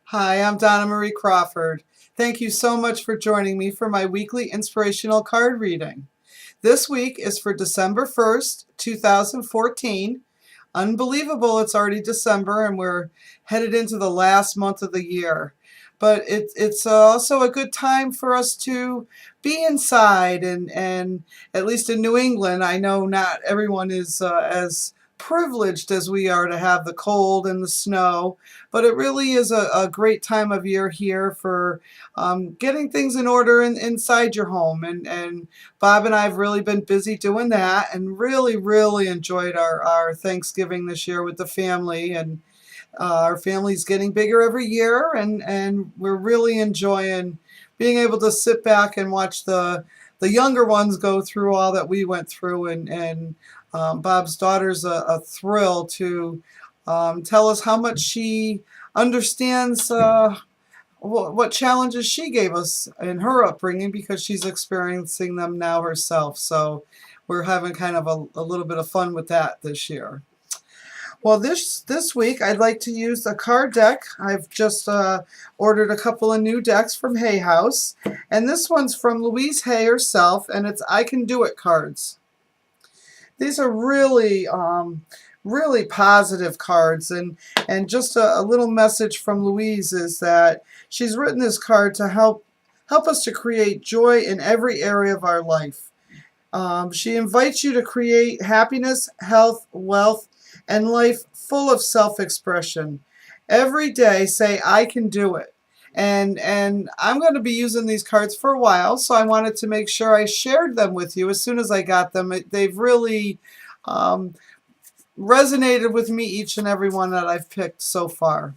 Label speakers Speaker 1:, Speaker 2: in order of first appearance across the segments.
Speaker 1: Hi, I'm Donna Marie Crawford. Thank you so much for joining me for my weekly inspirational card reading. This week is for December 1st, 2014. Unbelievable, it's already December and we're headed into the last month of the year. But it's also a good time for us to be inside and at least in New England, I know not everyone is as privileged as we are to have the cold and the snow, but it really is a great time of year here for getting things in order inside your home. And Bob and I have really been busy doing that and really enjoyed our Thanksgiving this year with the family. And our family's getting bigger every year, and we're really enjoying being able to sit back and watch the younger ones go through all that we went through. And Bob's daughter's a thrill to tell us how much she understands what challenges she gave us in her upbringing because she's experiencing them now herself. So we're having kind of a little bit of fun with that this year. Well, this week I'd like to use a card deck. I've just ordered a couple of new decks from Hay House, and this one's from Louise Hay herself, and it's I Can Do It cards. These are really positive cards, and just a little message from Louise is that she's written this card to help us to create joy in every area of our life. She invites you to create happiness, health, wealth, and life full of self-expression. Every day say, I can do it. And I'm going to be using these cards for a while, so I wanted to make sure I shared them with you as soon as I got them. They've really resonated with me, each and every one that I've picked so far.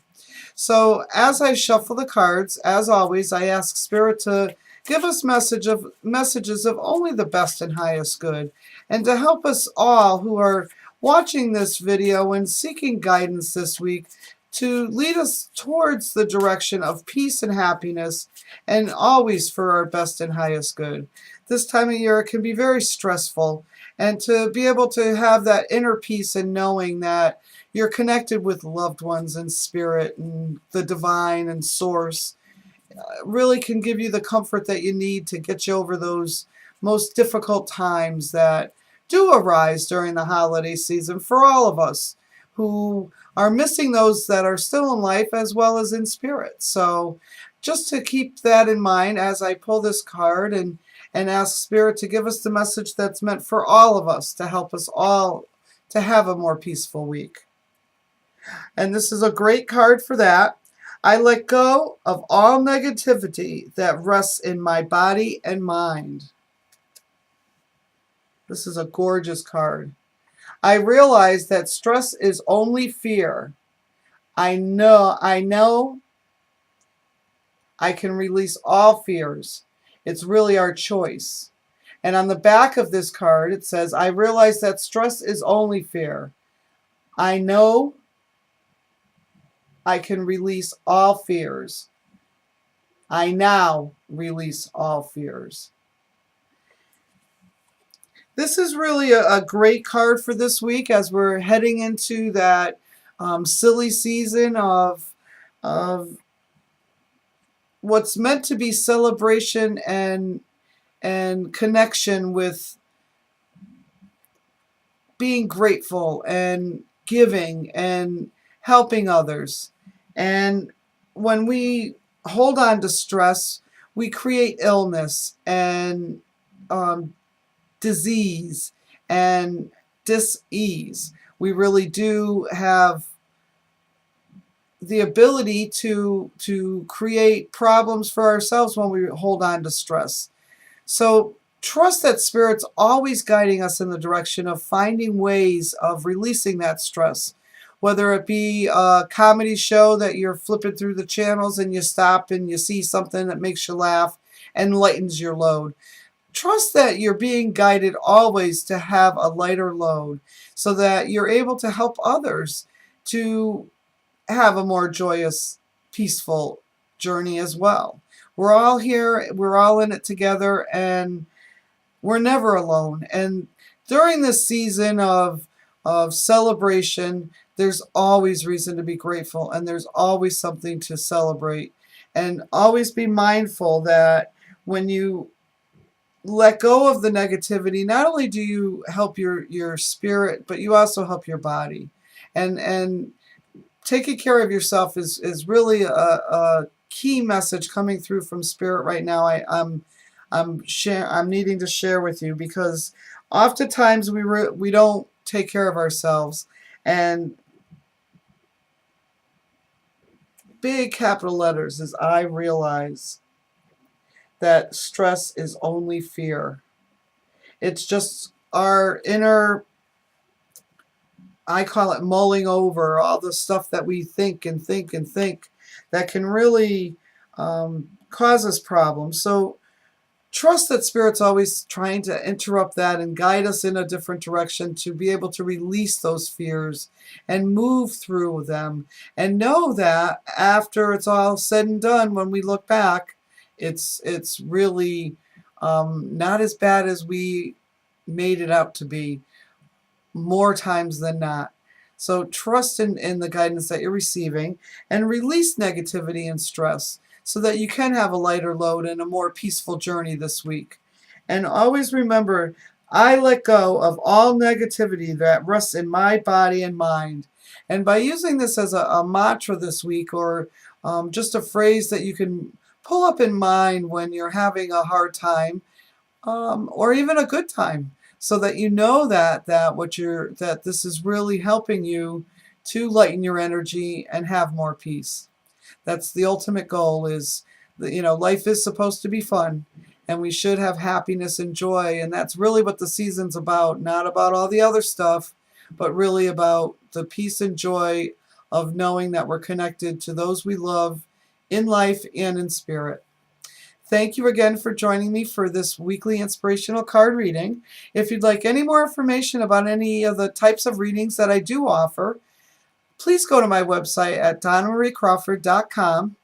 Speaker 1: So as I shuffle the cards, as always, I ask Spirit to give us messages of only the best and highest good, and to help us all who are watching this video and seeking guidance this week to lead us towards the direction of peace and happiness, and always for our best and highest good. This time of year it can be very stressful, and to be able to have that inner peace and knowing that you're connected with loved ones and spirit and the divine and source really can give you the comfort that you need to get you over those most difficult times that do arise during the holiday season for all of us who are missing those that are still in life as well as in spirit. So just to keep that in mind as I pull this card and ask Spirit to give us the message that's meant for all of us to help us all to have a more peaceful week. And this is a great card for that. I let go of all negativity that rests in my body and mind. This is a gorgeous card. I realize that stress is only fear. I know I can release all fears. It's really our choice. And on the back of this card it says, I realize that stress is only fear. I know I can release all fears. I now release all fears. This is really a great card for this week as we're heading into that silly season of what's meant to be celebration and connection with being grateful and giving and helping others. And when we hold on to stress, we create illness and disease and dis-ease. We really do have the ability to create problems for ourselves when we hold on to stress. So trust that Spirit's always guiding us in the direction of finding ways of releasing that stress. Whether it be a comedy show that you're flipping through the channels and you stop and you see something that makes you laugh and lightens your load. Trust that you're being guided always to have a lighter load so that you're able to help others to have a more joyous, peaceful journey as well. We're all here, we're all in it together, and we're never alone. And during this season of celebration, there's always reason to be grateful, and there's always something to celebrate. And always be mindful that when you let go of the negativity, not only do you help your spirit, but you also help your body. And taking care of yourself is really a key message coming through from spirit right now. I'm needing to share with you, because oftentimes we don't take care of ourselves. And big capital letters is I realize that stress is only fear. It's just our inner, I call it mulling over all the stuff that we think and think and think that can really cause us problems. So trust that Spirit's always trying to interrupt that and guide us in a different direction to be able to release those fears and move through them. And know that after it's all said and done, when we look back, it's really not as bad as we made it out to be, more times than not. So trust in the guidance that you're receiving, and release negativity and stress so that you can have a lighter load and a more peaceful journey this week. And always remember, I let go of all negativity that rests in my body and mind. And by using this as a mantra this week, or just a phrase that you can pull up in mind when you're having a hard time, or even a good time, so that you know that this is really helping you to lighten your energy and have more peace. That's the ultimate goal. Is that, life is supposed to be fun, and we should have happiness and joy, and that's really what the season's about. Not about all the other stuff, but really about the peace and joy of knowing that we're connected to those we love in life and in spirit. Thank you again for joining me for this weekly inspirational card reading. If you'd like any more information about any of the types of readings that I do offer, please go to my website at DonnaMarieCrawford.com.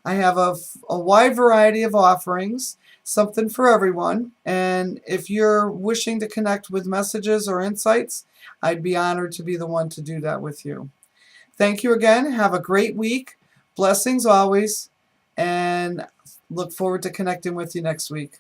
Speaker 1: I have a wide variety of offerings, something for everyone. And if you're wishing to connect with messages or insights, I'd be honored to be the one to do that with you. Thank you again. Have a great week. Blessings always. And look forward to connecting with you next week.